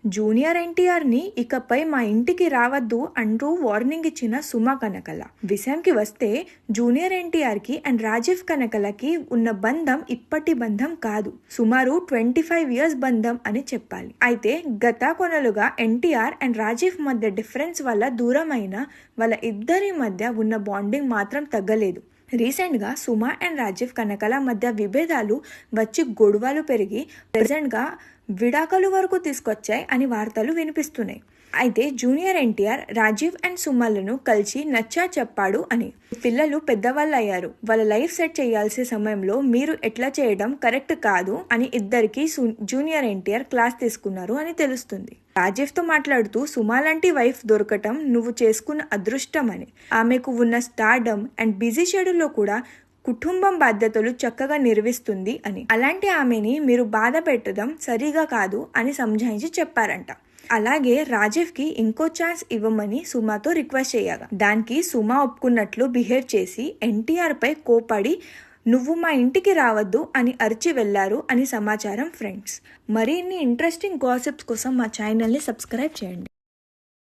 Junior NTR ని ఇకపై మా ఇంటికి రావద్దు అంటూ వార్నింగ్ ఇచ్చిన సుమ కనకల. విషయానికి వస్తే జూనియర్ ఎన్టీఆర్ కి అండ్ రాజీవ్ కనకలకి ఉన్న బంధం ఇప్పటి బంధం కాదు, సుమారు 25 years బంధం అని చెప్పాలి. అయితే గత కొనలుగా ఎన్టీఆర్ అండ్ రాజీవ్ మధ్య డిఫరెన్స్ వల్ల దూరమైన వాళ్ళ ఇద్దరి మధ్య ఉన్న బాండింగ్ మాత్రం తగ్గలేదు. రీసెంట్ గా సుమ అండ్ రాజీవ్ కనకల మధ్య విభేదాలు వచ్చి గొడవలు పెరిగి ప్రెసెంట్ గా విడాకుల వరకు తీసుకొచ్చాయి అని వార్తలు వినిపిస్తున్నాయి. అయితే జూనియర్ ఎన్టీఆర్ రాజీవ్ అండ్ సుమలను కలిసి నచ్చా చెప్పాడు అని. పిల్లలు పెద్దవాళ్ళు అయ్యారు, వాళ్ళ లైఫ్ సెట్ చేయాల్సిన సమయంలో మీరు ఎట్లా చేయడం కరెక్ట్ కాదు అని ఇద్దరికి జూనియర్ ఎన్టీఆర్ క్లాస్ తీసుకున్నారు అని తెలుస్తుంది. రాజీవ్ తో మాట్లాడుతూ సుమ లాంటి వైఫ్ దొరకటం నువ్వు చేసుకున్న అదృష్టం అని, ఆమెకు ఉన్న స్టార్డమ్ అండ్ బిజీ షెడ్యూల్లో కూడా కుటుంబం బాధ్యతలు చక్కగా నిర్వహిస్తుంది అని, అలాంటి ఆమెని మీరు బాధ పెట్టడం సరిగా కాదు అని సంజాయించి చెప్పారంట. అలాగే రాజీవ్ కి ఇంకో ఛాన్స్ ఇవ్వమని సుమతో రిక్వెస్ట్ చేయగా దానికి సుమ ఒప్పుకున్నట్లు బిహేవ్ చేసి ఎన్టీఆర్ పై కోపడి నువ్వు మా ఇంటికి రావద్దు అని అరిచి వెళ్లారు అని సమాచారం. ఫ్రెండ్స్, మరిన్ని ఇంట్రెస్టింగ్ గాసిప్స్ కోసం మా ఛానల్ని సబ్స్క్రైబ్ చేయండి.